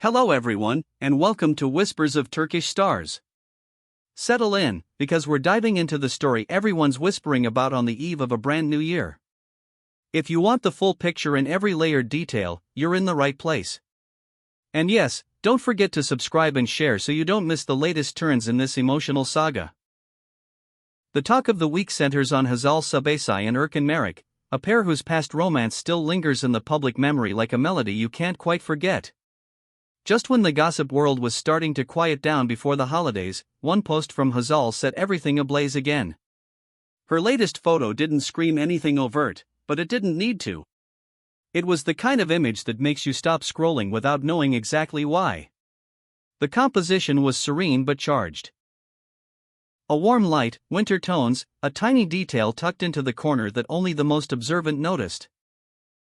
Hello everyone, and welcome to Whispers of Turkish Stars. Settle in, because we're diving into the story everyone's whispering about on the eve of a brand new year. If you want the full picture and every layered detail, you're in the right place. And yes, don't forget to subscribe and share so you don't miss the latest turns in this emotional saga. The talk of the week centers on Hazal Subaşı and Erkan Meriç, a pair whose past romance still lingers in the public memory like a melody you can't quite forget. Just when the gossip world was starting to quiet down before the holidays, one post from Hazal set everything ablaze again. Her latest photo didn't scream anything overt, but it didn't need to. It was the kind of image that makes you stop scrolling without knowing exactly why. The composition was serene but charged. A warm light, winter tones, a tiny detail tucked into the corner that only the most observant noticed.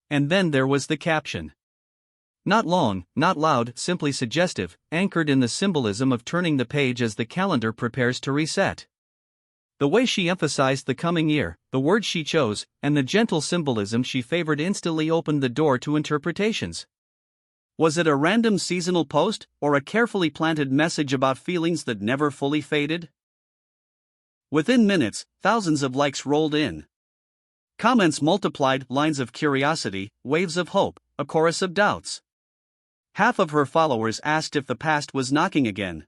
And then there was the caption. Not long, not loud, simply suggestive, anchored in the symbolism of turning the page as the calendar prepares to reset. The way she emphasized the coming year, the words she chose, and the gentle symbolism she favored instantly opened the door to interpretations. Was it a random seasonal post, or a carefully planted message about feelings that never fully faded? Within minutes, thousands of likes rolled in. Comments multiplied, lines of curiosity, waves of hope, a chorus of doubts. Half of her followers asked if the past was knocking again.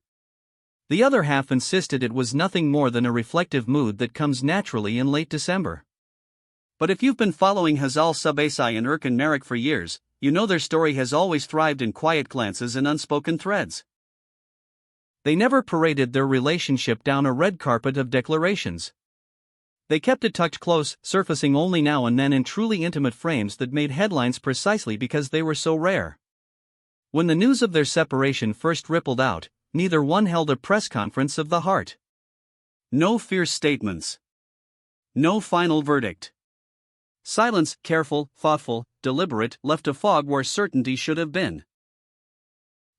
The other half insisted it was nothing more than a reflective mood that comes naturally in late December. But if you've been following Hazal Subaşı and Erkan Meriç for years, you know their story has always thrived in quiet glances and unspoken threads. They never paraded their relationship down a red carpet of declarations. They kept it tucked close, surfacing only now and then in truly intimate frames that made headlines precisely because they were so rare. When the news of their separation first rippled out, neither one held a press conference of the heart. No fierce statements. No final verdict. Silence, careful, thoughtful, deliberate, left a fog where certainty should have been.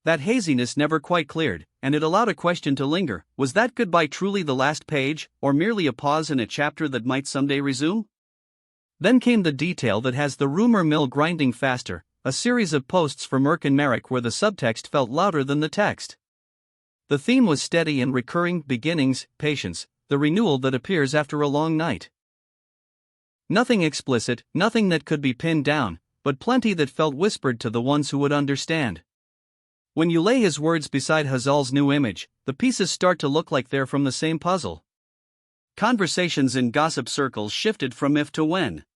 That haziness never quite cleared, and it allowed a question to linger. Was that goodbye truly the last page, or merely a pause in a chapter that might someday resume? Then came the detail that has the rumor mill grinding faster, a series of posts from Erkan Meriç where the subtext felt louder than the text. The theme was steady and recurring: beginnings, patience, the renewal that appears after a long night. Nothing explicit, nothing that could be pinned down, but plenty that felt whispered to the ones who would understand. When you lay his words beside Hazal's new image, the pieces start to look like they're from the same puzzle. Conversations in gossip circles shifted from if to when.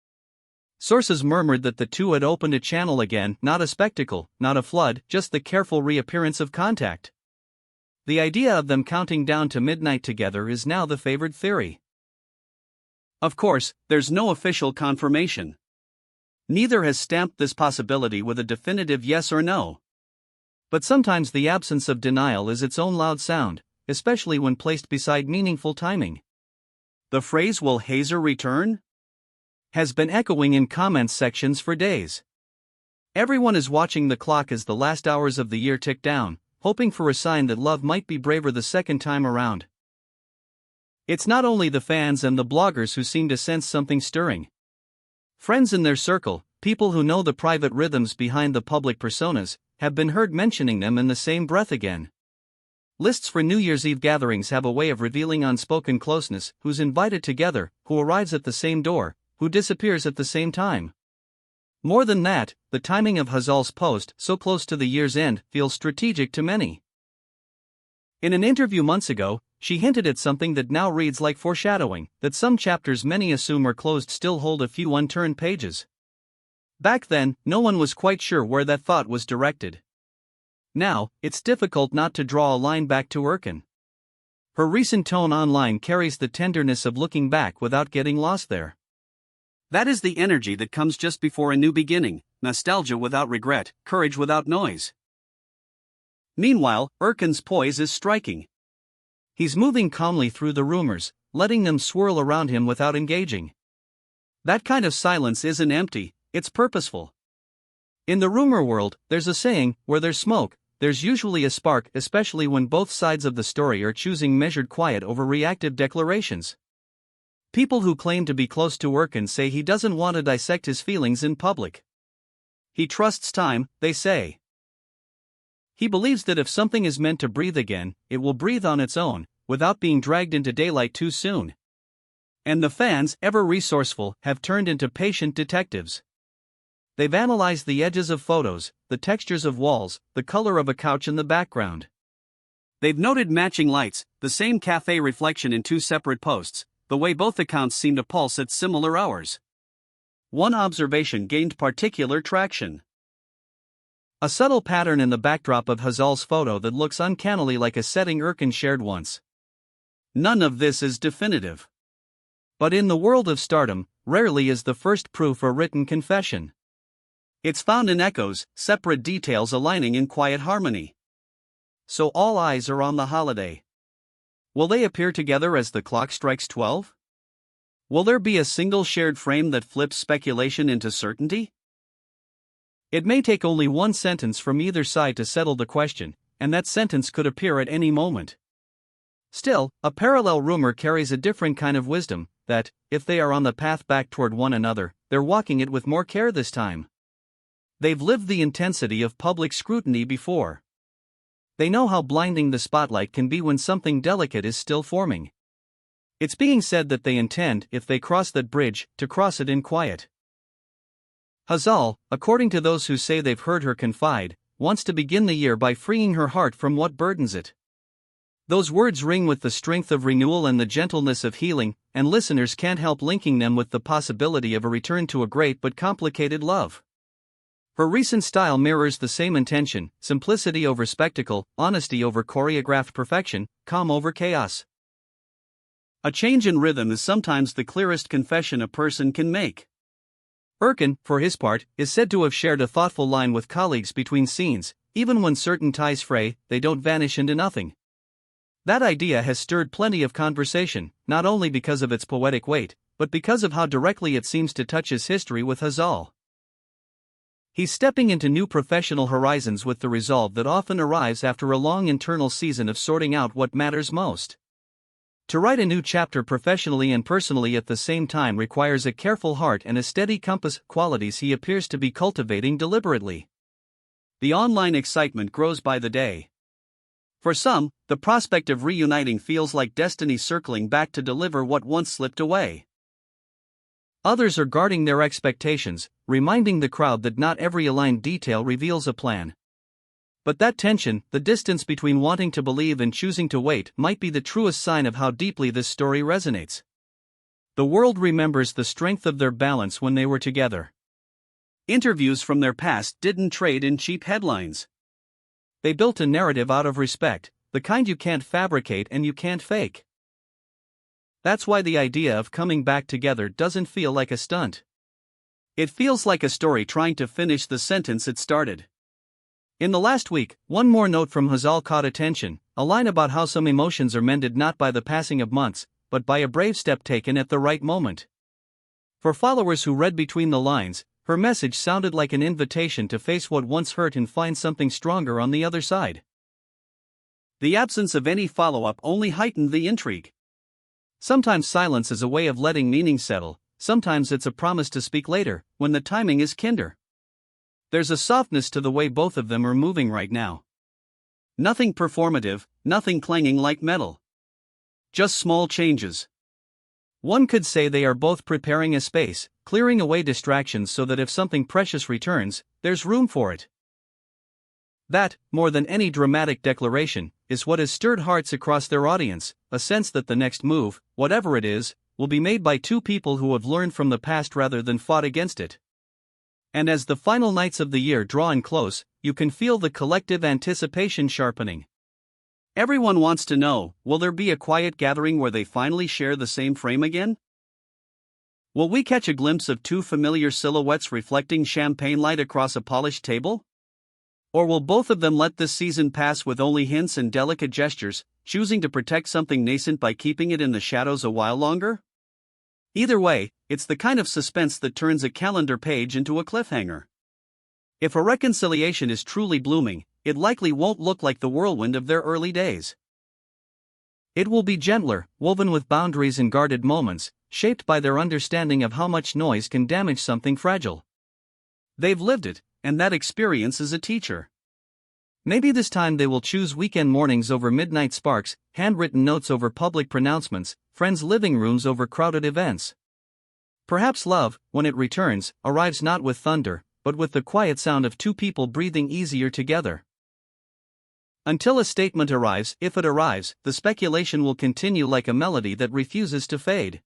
Sources murmured that the two had opened a channel again, not a spectacle, not a flood, just the careful reappearance of contact. The idea of them counting down to midnight together is now the favored theory. Of course, there's no official confirmation. Neither has stamped this possibility with a definitive yes or no. But sometimes the absence of denial is its own loud sound, especially when placed beside meaningful timing. The phrase "will Hazal return?" has been echoing in comments sections for days. Everyone is watching the clock as the last hours of the year tick down, hoping for a sign that love might be braver the second time around. It's not only the fans and the bloggers who seem to sense something stirring. Friends in their circle, people who know the private rhythms behind the public personas, have been heard mentioning them in the same breath again. Lists for New Year's Eve gatherings have a way of revealing unspoken closeness: who's invited together, who arrives at the same door, who disappears at the same time. More than that, the timing of Hazal's post, so close to the year's end, feels strategic to many. In an interview months ago, she hinted at something that now reads like foreshadowing: that some chapters many assume are closed still hold a few unturned pages. Back then, no one was quite sure where that thought was directed. Now, it's difficult not to draw a line back to Erkan. Her recent tone online carries the tenderness of looking back without getting lost there. That is the energy that comes just before a new beginning: nostalgia without regret, courage without noise. Meanwhile, Erkan's poise is striking. He's moving calmly through the rumors, letting them swirl around him without engaging. That kind of silence isn't empty, it's purposeful. In the rumor world, there's a saying: where there's smoke, there's usually a spark, especially when both sides of the story are choosing measured quiet over reactive declarations. People who claim to be close to Erkan say he doesn't want to dissect his feelings in public. He trusts time, they say. He believes that if something is meant to breathe again, it will breathe on its own, without being dragged into daylight too soon. And the fans, ever resourceful, have turned into patient detectives. They've analyzed the edges of photos, the textures of walls, the color of a couch in the background. They've noted matching lights, the same cafe reflection in two separate posts, the way both accounts seem to pulse at similar hours. One observation gained particular traction. A subtle pattern in the backdrop of Hazal's photo that looks uncannily like a setting Erkan shared once. None of this is definitive. But in the world of stardom, rarely is the first proof a written confession. It's found in echoes, separate details aligning in quiet harmony. So all eyes are on the holiday. Will they appear together as the clock strikes 12? Will there be a single shared frame that flips speculation into certainty? It may take only one sentence from either side to settle the question, and that sentence could appear at any moment. Still, a parallel rumor carries a different kind of wisdom, that, if they are on the path back toward one another, they're walking it with more care this time. They've lived the intensity of public scrutiny before. They know how blinding the spotlight can be when something delicate is still forming. It's being said that they intend, if they cross that bridge, to cross it in quiet. Hazal, according to those who say they've heard her confide, wants to begin the year by freeing her heart from what burdens it. Those words ring with the strength of renewal and the gentleness of healing, and listeners can't help linking them with the possibility of a return to a great but complicated love. Her recent style mirrors the same intention: simplicity over spectacle, honesty over choreographed perfection, calm over chaos. A change in rhythm is sometimes the clearest confession a person can make. Erkan, for his part, is said to have shared a thoughtful line with colleagues between scenes: even when certain ties fray, they don't vanish into nothing. That idea has stirred plenty of conversation, not only because of its poetic weight, but because of how directly it seems to touch his history with Hazal. He's stepping into new professional horizons with the resolve that often arrives after a long internal season of sorting out what matters most. To write a new chapter professionally and personally at the same time requires a careful heart and a steady compass, qualities he appears to be cultivating deliberately. The online excitement grows by the day. For some, the prospect of reuniting feels like destiny circling back to deliver what once slipped away. Others are guarding their expectations, reminding the crowd that not every aligned detail reveals a plan. But that tension, the distance between wanting to believe and choosing to wait, might be the truest sign of how deeply this story resonates. The world remembers the strength of their balance when they were together. Interviews from their past didn't trade in cheap headlines. They built a narrative out of respect, the kind you can't fabricate and you can't fake. That's why the idea of coming back together doesn't feel like a stunt. It feels like a story trying to finish the sentence it started. In the last week, one more note from Hazal caught attention, a line about how some emotions are mended not by the passing of months, but by a brave step taken at the right moment. For followers who read between the lines, her message sounded like an invitation to face what once hurt and find something stronger on the other side. The absence of any follow-up only heightened the intrigue. Sometimes silence is a way of letting meaning settle, sometimes it's a promise to speak later, when the timing is kinder. There's a softness to the way both of them are moving right now. Nothing performative, nothing clanging like metal. Just small changes. One could say they are both preparing a space, clearing away distractions so that if something precious returns, there's room for it. That, more than any dramatic declaration, is what has stirred hearts across their audience, a sense that the next move, whatever it is, will be made by two people who have learned from the past rather than fought against it. And as the final nights of the year draw in close, you can feel the collective anticipation sharpening. Everyone wants to know, will there be a quiet gathering where they finally share the same frame again? Will we catch a glimpse of two familiar silhouettes reflecting champagne light across a polished table? Or will both of them let this season pass with only hints and delicate gestures, choosing to protect something nascent by keeping it in the shadows a while longer? Either way, it's the kind of suspense that turns a calendar page into a cliffhanger. If a reconciliation is truly blooming, it likely won't look like the whirlwind of their early days. It will be gentler, woven with boundaries and guarded moments, shaped by their understanding of how much noise can damage something fragile. They've lived it, and that experience is a teacher. Maybe this time they will choose weekend mornings over midnight sparks, handwritten notes over public pronouncements, friends' living rooms over crowded events. Perhaps love, when it returns, arrives not with thunder, but with the quiet sound of two people breathing easier together. Until a statement arrives, if it arrives, the speculation will continue like a melody that refuses to fade.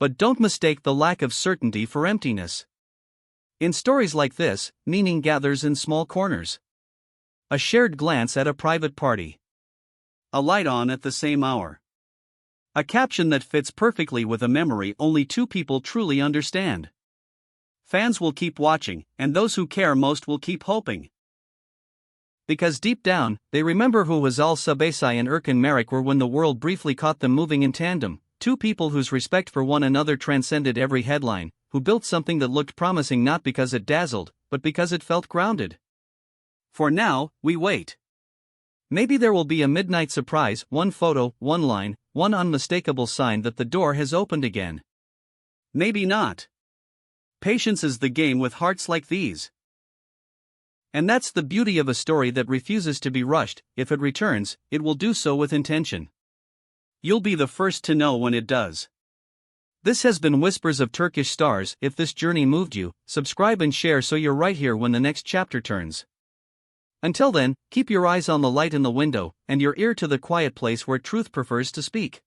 But don't mistake the lack of certainty for emptiness. In stories like this, meaning gathers in small corners. A shared glance at a private party. A light on at the same hour. A caption that fits perfectly with a memory only two people truly understand. Fans will keep watching, and those who care most will keep hoping. Because deep down, they remember who Hazal, Subaşı and Erkan Meriç were when the world briefly caught them moving in tandem, two people whose respect for one another transcended every headline, who built something that looked promising not because it dazzled, but because it felt grounded. For now, we wait. Maybe there will be a midnight surprise, one photo, one line, one unmistakable sign that the door has opened again. Maybe not. Patience is the game with hearts like these. And that's the beauty of a story that refuses to be rushed. If it returns, it will do so with intention. You'll be the first to know when it does. This has been Whispers of Turkish Stars. If this journey moved you, subscribe and share so you're right here when the next chapter turns. Until then, keep your eyes on the light in the window, and your ear to the quiet place where truth prefers to speak.